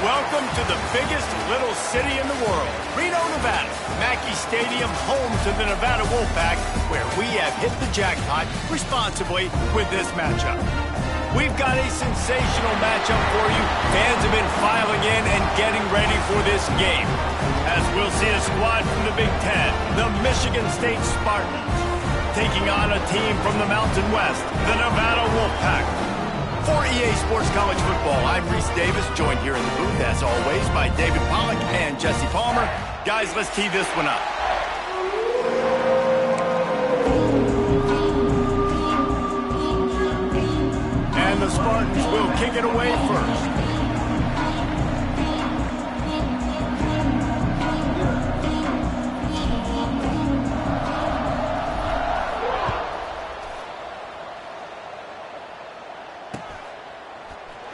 Welcome to the biggest little city in the world, Reno, Nevada. Mackey Stadium, home to the Nevada Wolfpack, where we have hit the jackpot responsibly with this matchup. We've got a sensational matchup for you. Fans have been filing in and getting ready for this game. As we'll see a squad from the Big Ten, the Michigan State Spartans, taking on a team from the Mountain West, the Nevada Wolfpack. For EA Sports College Football, I'm Reese Davis, joined here in the booth, as always, by David Pollack and Jesse Palmer. Guys, let's tee this one up. And the Spartans will kick it away first.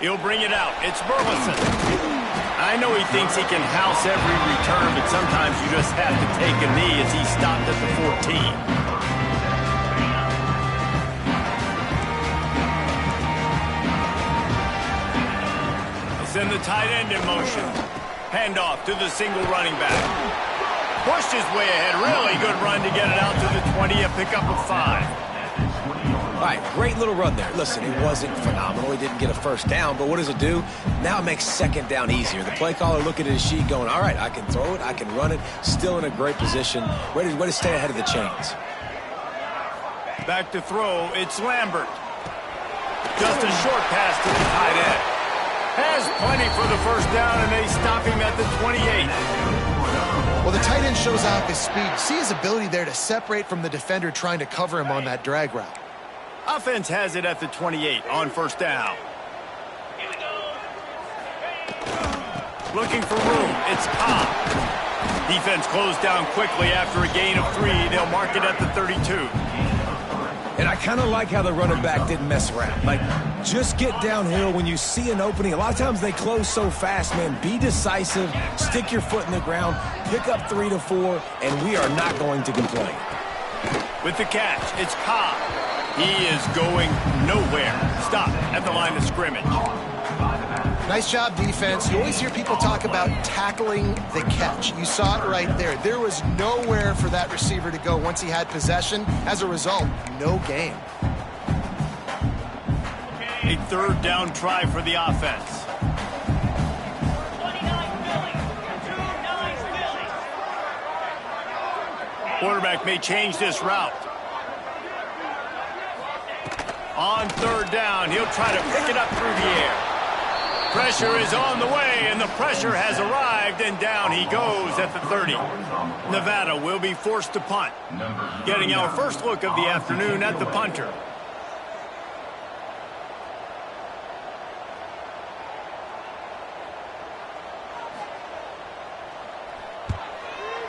He'll bring it out. It's Burleson. I know he thinks he can house every return, but sometimes you just have to take a knee as he stopped at the 14. Send the tight end in motion. Handoff to the single running back. Pushed his way ahead. Really good run to get it out to the 20, a pickup of 5. All right, great little run there. Listen, it wasn't phenomenal. He didn't get a first down, but what does it do? Now it makes second down easier. The play caller looking at his sheet going, all right, I can throw it, I can run it, still in a great position, ready to stay ahead of the chains. Back to throw, it's Lambert. Just a short pass to the tight end. Has plenty for the first down, and they stop him at the 28. Well, the tight end shows off his speed. See his ability there to separate from the defender trying to cover him on that drag route. Offense has it at the 28 on first down. Looking for room. It's Cobb. Defense closed down quickly after a gain of 3. They'll mark it at the 32. And I kind of like how the running back didn't mess around. Like, just get downhill when you see an opening. A lot of times they close so fast, man. Be decisive, stick your foot in the ground, pick up 3 to 4, and we are not going to complain. With the catch, it's Cobb. He is going nowhere. Stop at the line of scrimmage. Nice job, defense. You always hear people talk about tackling the catch. You saw it right there. There was nowhere for that receiver to go once he had possession. As a result, no gain. A third down try for the offense. Quarterback may change this route. On third down, he'll try to pick it up through the air. Pressure is on the way, and the pressure has arrived, and down he goes at the 30. Nevada will be forced to punt. Getting our first look of the afternoon at the punter.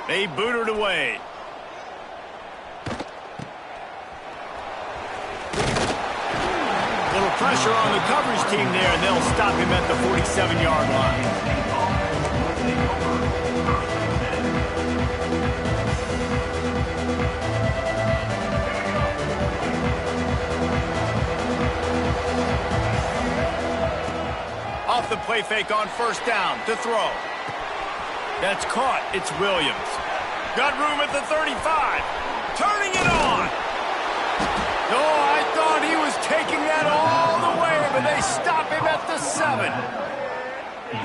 They boot it away. Little pressure on the coverage team there, and they'll stop him at the 47-yard line. Off the play fake on first down to throw. That's caught. It's Williams. Got room at the 35. Turning it on. Oh, I thought he was taking that all the way, but they stop him at the 7.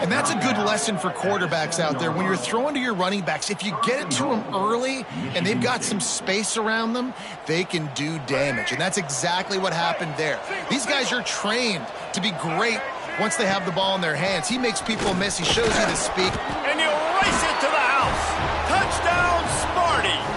And that's a good lesson for quarterbacks out there. When you're throwing to your running backs, if you get it to them early and they've got some space around them, they can do damage. And that's exactly what happened there. These guys are trained to be great once they have the ball in their hands. He makes people miss. He shows you the speed. And he'll race it to the house. Touchdown, Sparty.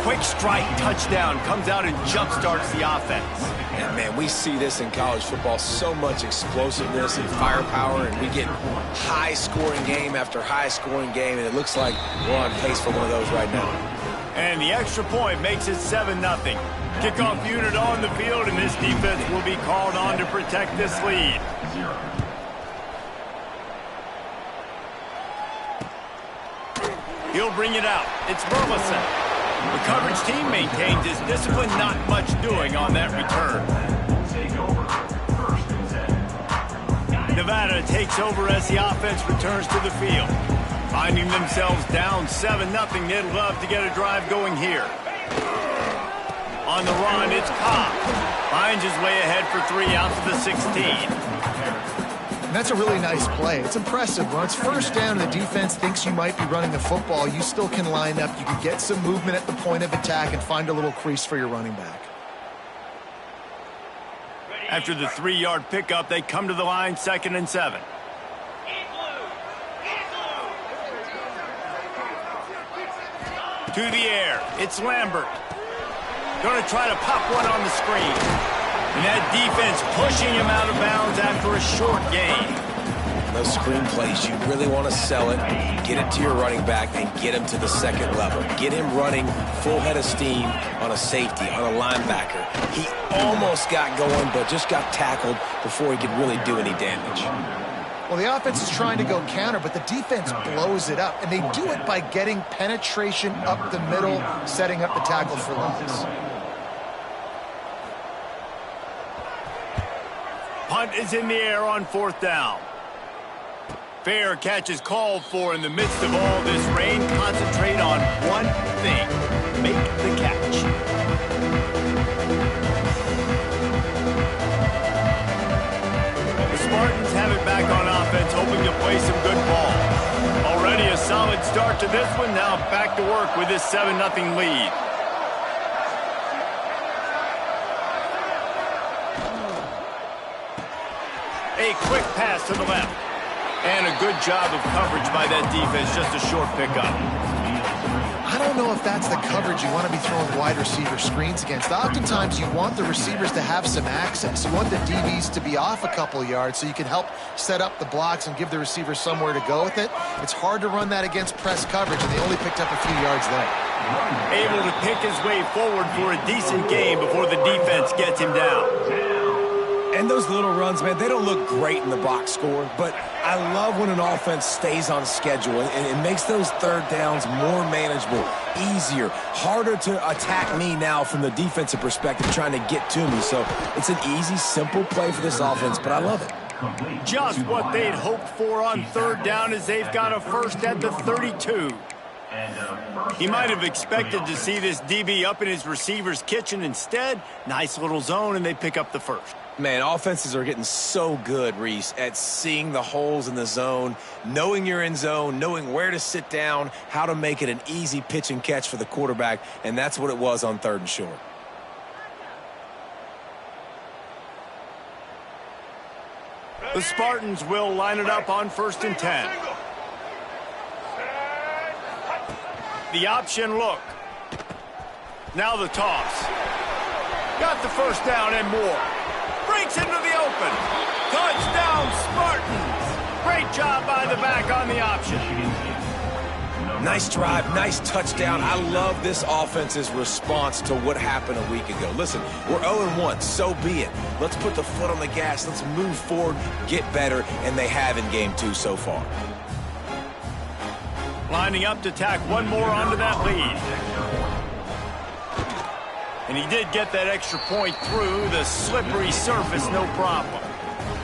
Quick strike touchdown comes out and jump-starts the offense. And, man, we see this in college football, so much explosiveness and firepower, and we get high-scoring game after high-scoring game, and it looks like we're on pace for one of those right now. And the extra point makes it 7-0. Kickoff unit on the field, and this defense will be called on to protect this lead. He'll bring it out. It's Burleson. The coverage team maintains his discipline, not much doing on that return. Nevada takes over as the offense returns to the field. Finding themselves down 7-0, they'd love to get a drive going here. On the run, it's Cobb. Finds his way ahead for 3 out to the 16. And that's a really nice play. It's impressive. When it's first down and the defense thinks you might be running the football, you still can line up. You can get some movement at the point of attack and find a little crease for your running back. After the 3-yard pickup, they come to the line, 2nd and 7. To the air, it's Lambert. Going to try to pop one on the screen. And that defense pushing him out of bounds after a short gain. Those screen plays, you really want to sell it, get it to your running back, and get him to the second level. Get him running full head of steam on a safety, on a linebacker. He almost got going, but just got tackled before he could really do any damage. Well, the offense is trying to go counter, but the defense blows it up, and they do it by getting penetration up the middle, setting up the tackle for loss. Punt is in the air on 4th down. Fair catch is called for in the midst of all this rain. Concentrate on one thing. Make the catch. The Spartans have it back on offense, hoping to play some good ball. Already a solid start to this one. Now back to work with this 7-0 lead. A quick pass to the left. And a good job of coverage by that defense, just a short pickup. I don't know if that's the coverage you want to be throwing wide receiver screens against. Oftentimes, you want the receivers to have some access. You want the DBs to be off a couple yards so you can help set up the blocks and give the receiver somewhere to go with it. It's hard to run that against press coverage, and they only picked up a few yards there. Able to pick his way forward for a decent gain before the defense gets him down. And those little runs, man, they don't look great in the box score, but I love when an offense stays on schedule, and it makes those 3rd downs more manageable, easier, harder to attack me now from the defensive perspective, trying to get to me. So it's an easy, simple play for this offense, but I love it. Just what they'd hoped for on 3rd down as they've got a first at the 32. He might have expected to see this DB up in his receiver's kitchen. Instead, nice little zone, and they pick up the first. Man, offenses are getting so good, Reese, at seeing the holes in the zone, knowing you're in zone, knowing where to sit down, how to make it an easy pitch and catch for the quarterback, and that's what it was on 3rd and short. The Spartans will line it up on 1st and 10. The option look. Now the toss. Got the first down and more. Breaks into the open. Touchdown, Spartans. Great job by the back on the option. Nice drive, nice touchdown. I love this offense's response to what happened a week ago. Listen, we're 0-1, so be it. Let's put the foot on the gas. Let's move forward, get better, and they have in game 2 so far. Lining up to tack one more onto that lead. And he did get that extra point through the slippery surface, no problem.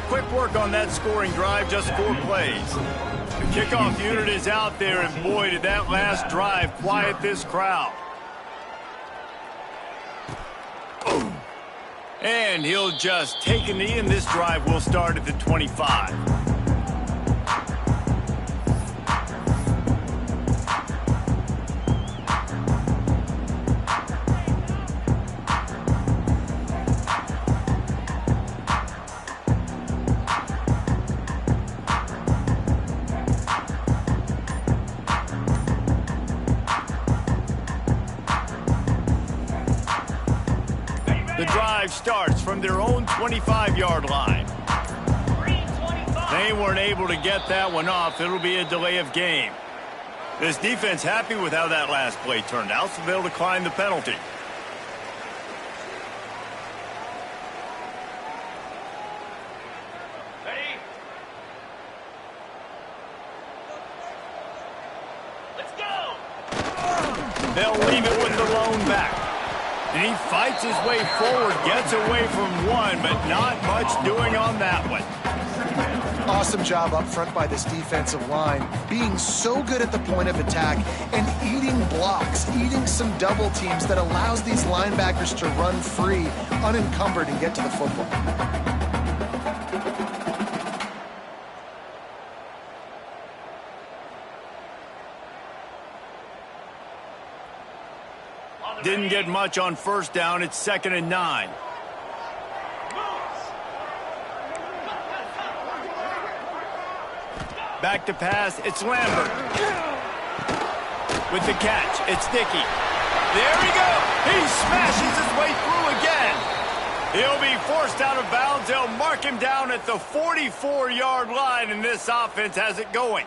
Quick work on that scoring drive, just 4 plays. The kickoff unit is out there, and boy, did that last drive quiet this crowd. Boom. And he'll just take a knee, and this drive will start at the 25. The drive starts from their own 25-yard line. They weren't able to get that one off. It'll be a delay of game. This defense happy with how that last play turned out, so they'll decline the penalty. Let's go! They'll leave it with the lone back. And he fights his way forward, gets away from one, but not much doing on that one. Awesome job up front by this defensive line, being so good at the point of attack and eating blocks, eating some double teams that allows these linebackers to run free, unencumbered, and get to the football. Didn't get much on first down. It's 2nd and 9. Back to pass. It's Lambert. With the catch, it's Dickey. There he goes. He smashes his way through again. He'll be forced out of bounds. They'll mark him down at the 44-yard line, and this offense has it going.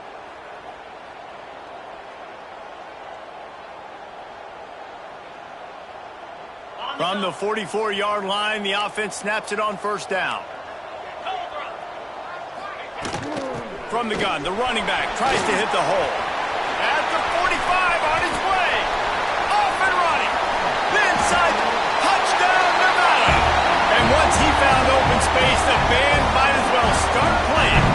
From the 44-yard line, the offense snaps it on first down. From the gun, the running back tries to hit the hole. At the 45, on his way. Off and running. Inside, touchdown, Nevada. And once he found open space, the band might as well start playing.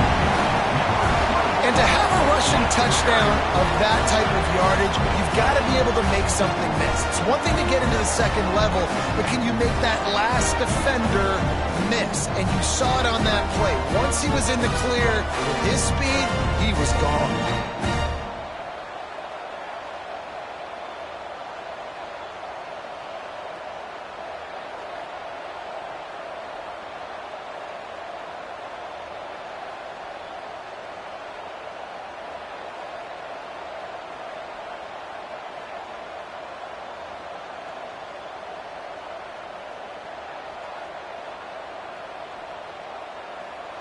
And to have a rushing touchdown of that type of yardage, you've got to be able to make something miss. It's one thing to get into the second level, but can you make that last defender miss? And you saw it on that play. Once he was in the clear, with his speed, he was gone.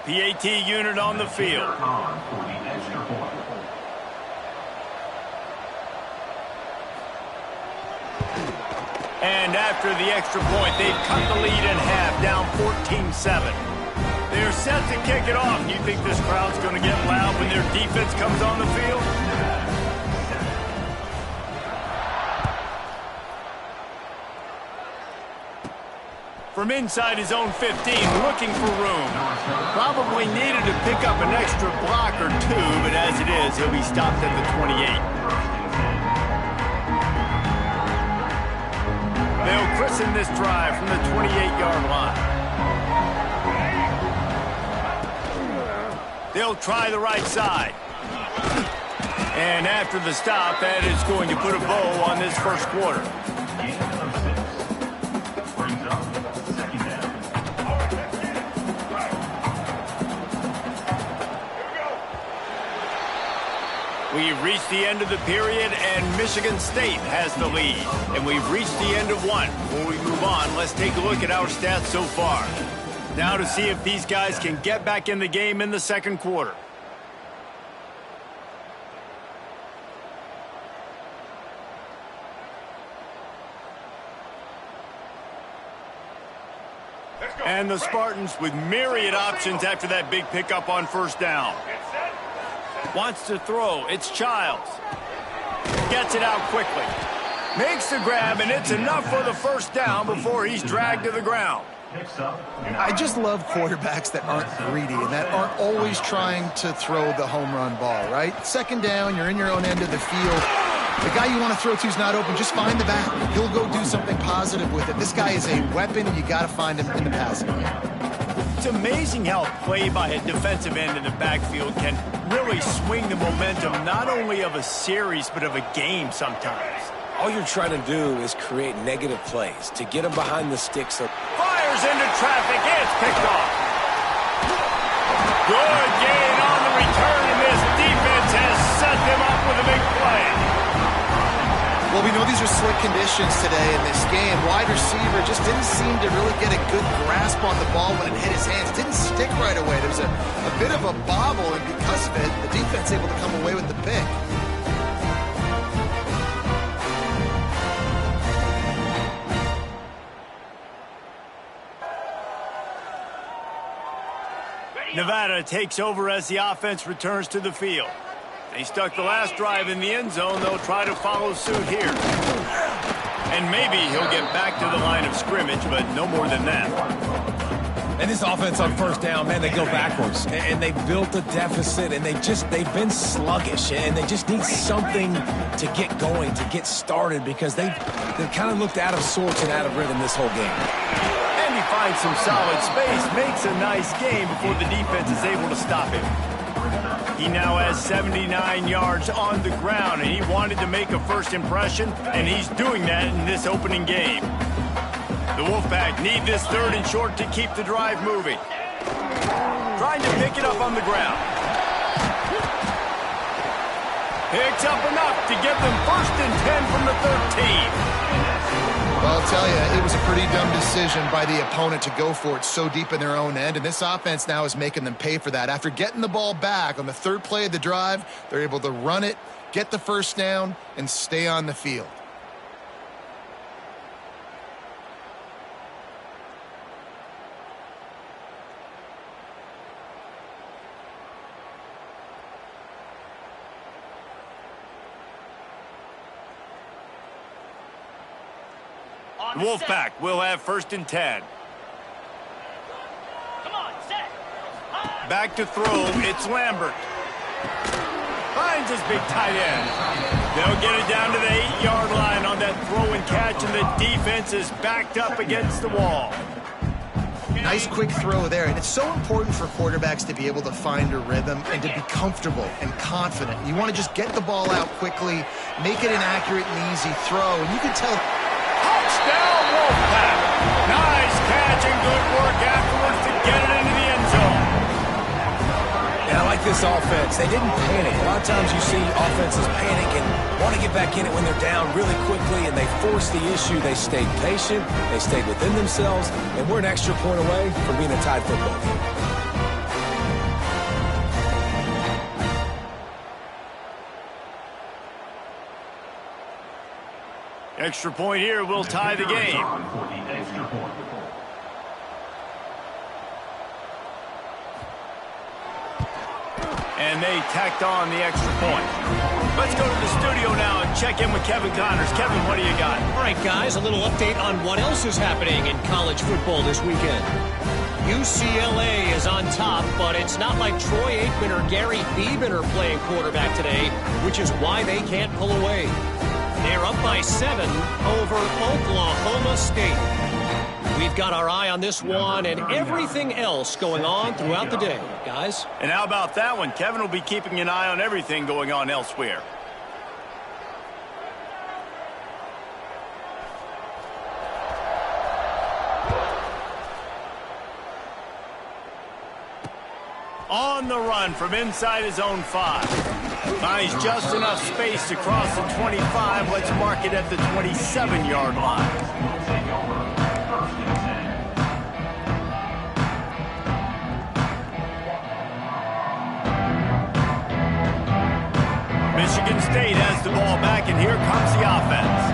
PAT unit on the field. And after the extra point, they've cut the lead in half, down 14-7. They're set to kick it off. You think this crowd's going to get loud when their defense comes on the field? From inside his own 15, looking for room. Probably needed to pick up an extra block or two, but as it is, he'll be stopped at the 28. They'll christen this drive from the 28-yard line. They'll try the right side. And after the stop, that is going to put a bow on this first quarter. We've reached the end of the period, and Michigan State has the lead. And we've reached the end of one. Before we move on, let's take a look at our stats so far. Now to see if these guys can get back in the game in the second quarter. And the Spartans with myriad options after that big pickup on first down. Wants to throw. It's Childs. Gets it out quickly. Makes the grab, and it's enough for the first down before he's dragged to the ground. I just love quarterbacks that aren't greedy and that aren't always trying to throw the home run ball, right? Second down, you're in your own end of the field. The guy you want to throw to is not open. Just find the back. He'll go do something positive with it. This guy is a weapon, and you got to find him in the passing game. It's amazing how play by a defensive end in the backfield can really swing the momentum not only of a series but of a game sometimes. All you're trying to do is create negative plays to get them behind the sticks. Fires into traffic. It's picked off. Good gain on the return, and this defense has set them up with a big play. Well, we know these are slick conditions today in this game. Wide receiver just didn't seem to really get a good grasp on the ball when it hit his hands. Didn't stick right away. There was a bit of a bobble, and because of it, the defense able to come away with the pick. Nevada takes over as the offense returns to the field. They stuck the last drive in the end zone. They'll try to follow suit here. And maybe he'll get back to the line of scrimmage, but no more than that. And this offense on first down, man, they go backwards. And they built a deficit, and they've been sluggish. And they just need something to get going, to get started, because they've kind of looked out of sorts and out of rhythm this whole game. And he finds some solid space, makes a nice game before the defense is able to stop him. He now has 79 yards on the ground, and he wanted to make a first impression, and he's doing that in this opening game. The Wolfpack need this 3rd and short to keep the drive moving. Trying to pick it up on the ground. Picks up enough to get them 1st and 10 from the 13. Well, I'll tell you, it was a pretty dumb decision by the opponent to go for it so deep in their own end, and this offense now is making them pay for that. After getting the ball back on the 3rd play of the drive, they're able to run it, get the first down, and stay on the field. The Wolfpack will have 1st and 10. Come on, set. Back to throw, it's Lambert. Finds his big tight end. They'll get it down to the 8-yard line on that throw and catch, and the defense is backed up against the wall. Nice quick throw there, and it's so important for quarterbacks to be able to find a rhythm and to be comfortable and confident. You want to just get the ball out quickly, make it an accurate and easy throw, and you can tell... Touchdown, Wolfpack. Nice catch and good work afterwards to get it into the end zone. And I like this offense. They didn't panic. A lot of times you see offenses panic and want to get back in it when they're down really quickly, and they force the issue. They stayed patient. They stayed within themselves, and we're an extra point away from being a tied football game. Extra point here will tie the game. And they tacked on the extra point. Let's go to the studio now and check in with Kevin Connors. Kevin, what do you got? All right, guys, a little update on what else is happening in college football this weekend. UCLA is on top, but it's not like Troy Aikman or Gary Beeman are playing quarterback today, which is why they can't pull away. They're up by 7 over Oklahoma State. We've got our eye on this one and everything else going on throughout the day, guys. And how about that one? Kevin will be keeping an eye on everything going on elsewhere. On the run from inside his own 5. Finds just enough space to cross the 25. Let's mark it at the 27-yard line. Michigan State has the ball back, and here comes the offense.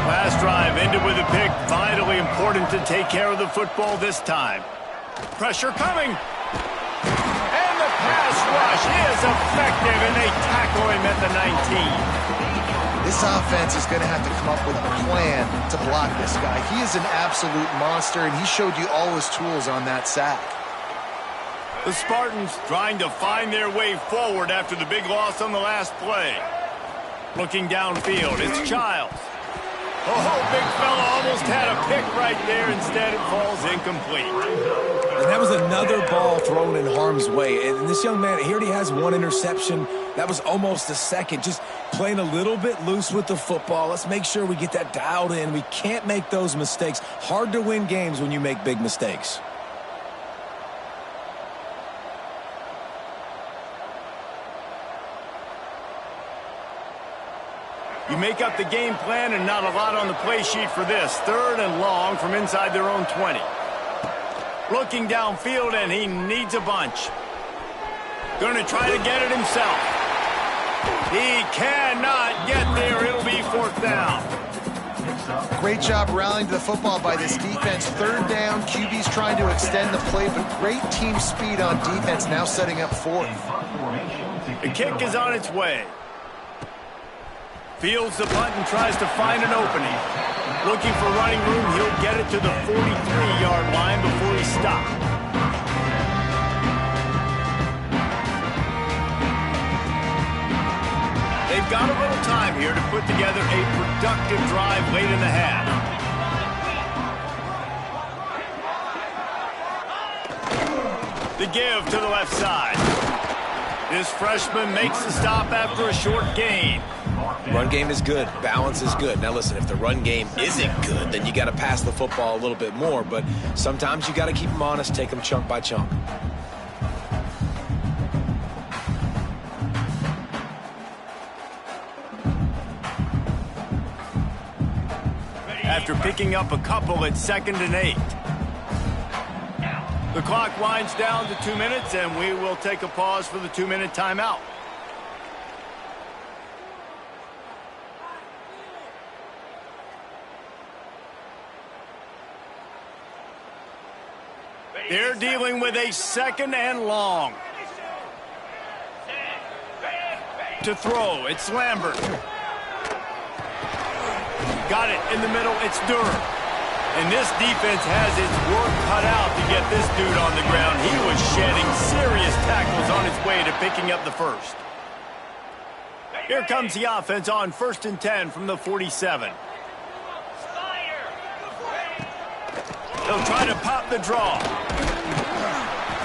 Last drive ended with a pick. Vitally important to take care of the football this time. Pressure coming. Pass rush is effective, and they tackle him at the 19. This offense is going to have to come up with a plan to block this guy. He is an absolute monster, and he showed you all his tools on that sack. The Spartans trying to find their way forward after the big loss on the last play. Looking downfield, it's Childs. Oh, big fella almost had a pick right there. Instead, it falls incomplete. And that was another ball thrown in harm's way. And this young man, he already has 1 interception. That was almost a second. Just playing a little bit loose with the football. Let's make sure we get that dialed in. We can't make those mistakes. Hard to win games when you make big mistakes. You make up the game plan and not a lot on the play sheet for this. 3rd and long from inside their own 20. Looking downfield, and he needs a bunch. Going to try to get it himself. He cannot get there. It'll be 4th down. Great job rallying to the football by this defense. 3rd down, QB's trying to extend the play, but great team speed on defense, now setting up 4th. The kick is on its way. Fields the punt and tries to find an opening. Looking for running room, he'll get it to the 43-yard line before he stops. got a little time here to put together a productive drive late in the half. The give to the left side. This freshman makes the stop after a short gain. Run game is good. Balance is good. Now listen, if the run game isn't good, then you got to pass the football a little bit more. But sometimes you got to keep them honest, take them chunk by chunk. After picking up a couple at 2nd and 8. The clock winds down to 2 minutes, and we will take a pause for the 2-minute timeout. They're dealing with a 2nd and long. To throw, it's Lambert. Got it in the middle, it's Durham. And this defense has its work cut out to get this dude on the ground. He was shedding serious tackles on his way to picking up the first. Here comes the offense on 1st and 10 from the 47. They'll try to pop the draw.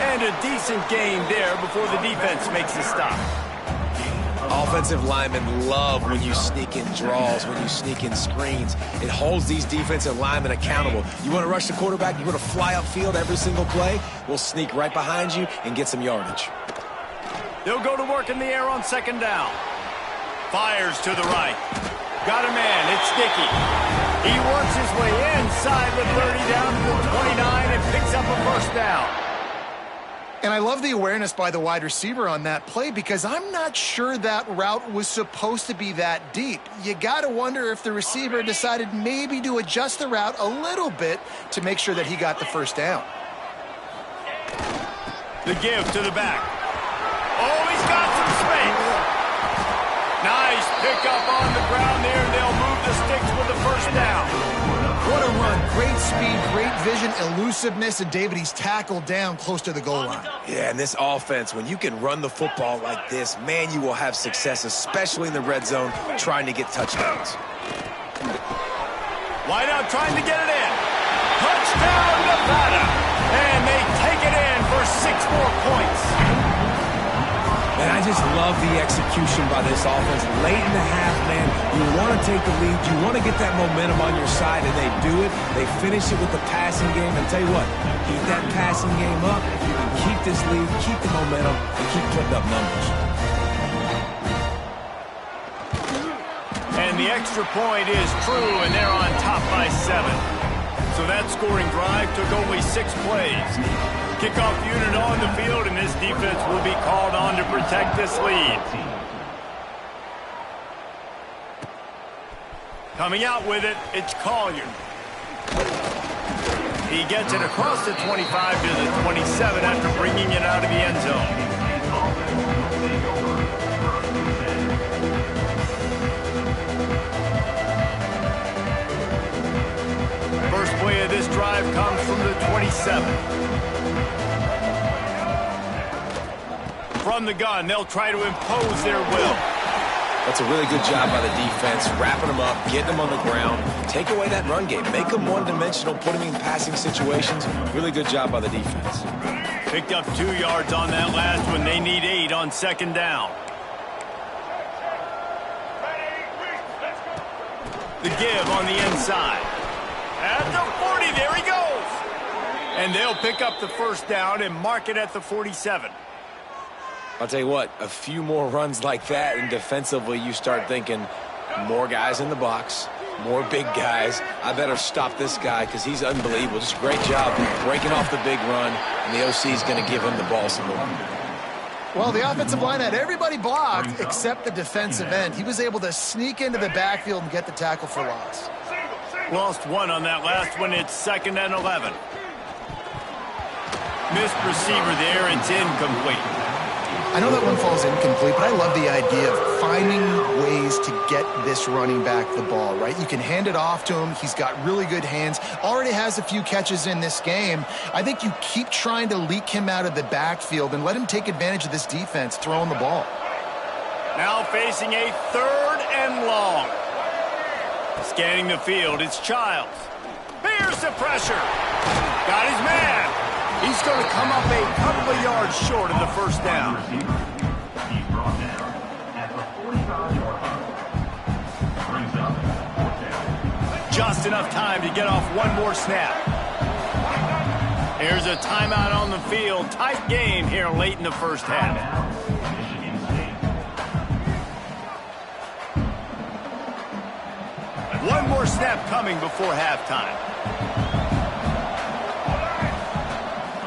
And a decent gain there before the defense makes a stop. Offensive linemen love when you sneak in draws, when you sneak in screens. It holds these defensive linemen accountable. You want to rush the quarterback, you want to fly upfield every single play, we'll sneak right behind you and get some yardage. They'll go to work in the air on 2nd down. Fires to the right. Got a man, it's Dickey. He works his way inside the 30 down to the 29 and picks up a first down. And I love the awareness by the wide receiver on that play because I'm not sure that route was supposed to be that deep. You got to wonder if the receiver decided maybe to adjust the route a little bit to make sure that he got the first down. The give to the back. Oh, he's got some space. Nice pickup on the ground there, and they'll move the sticks with the first down. What a run. Great speed, great vision, elusiveness, and David, he's tackled down close to the goal line. Yeah, and this offense, when you can run the football like this, man, you will have success, especially in the red zone, trying to get touchdowns. Wide out trying to get it in. Touchdown, Nevada. And they take it in for 6 more points. And I just love the execution by this offense. Late in the half, man, you want to take the lead. You want to get that momentum on your side, and they do it. They finish it with the passing game. And tell you what, keep that passing game up. You can keep this lead, keep the momentum, and keep putting up numbers. And the extra point is true, and they're on top by 7. So that scoring drive took only 6 plays. Kickoff unit on the field, and this defense will be called on to protect this lead. Coming out with it, it's Collier. He gets it across the 25 to the 27 after bringing it out of the end zone. First play of this drive comes from the 27. From the gun, they'll try to impose their will. That's a really good job by the defense, wrapping them up, getting them on the ground. Take away that run game. Make them one-dimensional, put them in passing situations. Really good job by the defense. Picked up 2 yards on that last one. They need 8 on 2nd down. The give on the inside. At the 40, there he goes. And they'll pick up the first down and mark it at the 47. I'll tell you what, a few more runs like that, and defensively you start thinking more guys in the box, more big guys. I better stop this guy because he's unbelievable. Just a great job breaking off the big run, and the OC is going to give him the ball some more. Well, the offensive line had everybody blocked except the defensive end. He was able to sneak into the backfield and get the tackle for loss. Lost 1 on that last one. It's 2nd and 11. Missed receiver there. It's incomplete. I know that one falls incomplete, but I love the idea of finding ways to get this running back the ball, right? You can hand it off to him. He's got really good hands. Already has a few catches in this game. I think you keep trying to leak him out of the backfield and let him take advantage of this defense throwing the ball. Now facing a 3rd and long. Scanning the field, it's Childs. Here's the pressure. Got his man. He's going to come up a couple of yards short of the first down. Just enough time to get off one more snap. Here's a timeout on the field. Tight game here late in the first half. One more snap coming before halftime.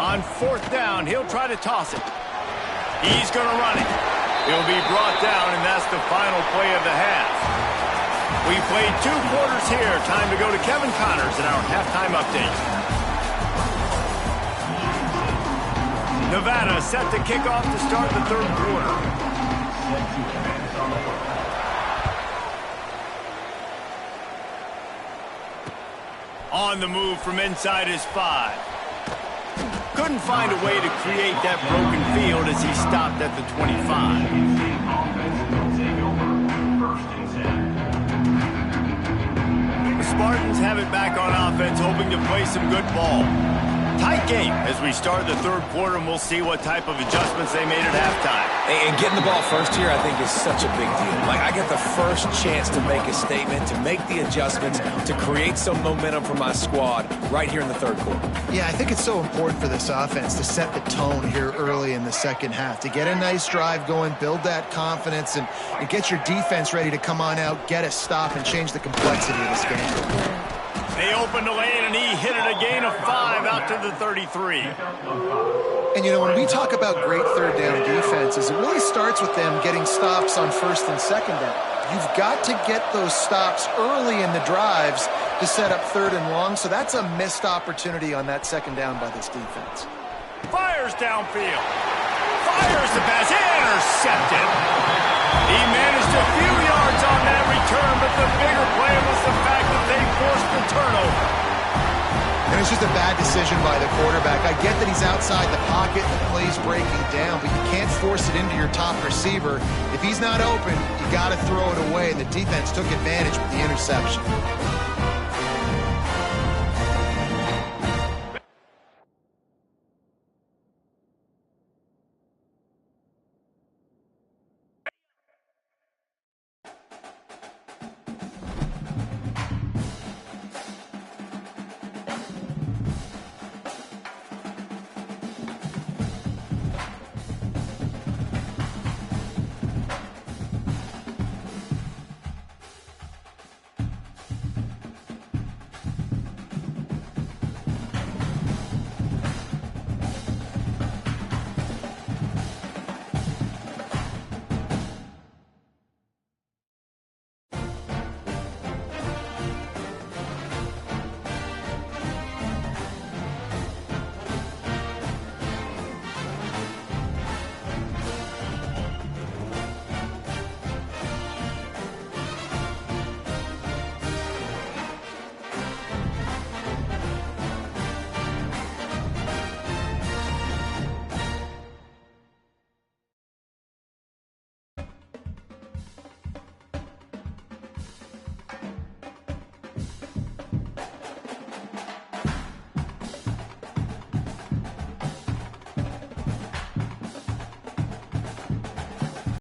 On 4th down, he'll try to toss it. He's going to run it. He'll be brought down, and that's the final play of the half. We played 2 quarters here. Time to go to Kevin Connors in our halftime update. Nevada set to kick off to start the 3rd quarter. On the move from inside his 5. Couldn't find a way to create that broken field as he stopped at the 25. The Spartans have it back on offense, hoping to play some good ball. Tight game as we start the 3rd quarter, and we'll see what type of adjustments they made at halftime. And getting the ball first here, I think, is such a big deal. Like, I get the first chance to make a statement, to make the adjustments, to create some momentum for my squad right here in the 3rd quarter. Yeah, I think it's so important for this offense to set the tone here early in the second half, to get a nice drive going, build that confidence, and get your defense ready to come on out, get a stop, and change the complexity of this game. They opened the lane, and he hit it a gain of 5 out to the 33. And, you know, when we talk about great 3rd down defenses, it really starts with them getting stops on 1st and 2nd down. You've got to get those stops early in the drives to set up 3rd and long, so that's a missed opportunity on that 2nd down by this defense. Fires downfield. Fires the pass. Intercepted. He managed a few yards on that return, but the bigger play was the fact that they forced the turnover. And it's just a bad decision by the quarterback. I get that he's outside the pocket and the play's breaking down, but you can't force it into your top receiver. If he's not open, you got to throw it away, and the defense took advantage with the interception.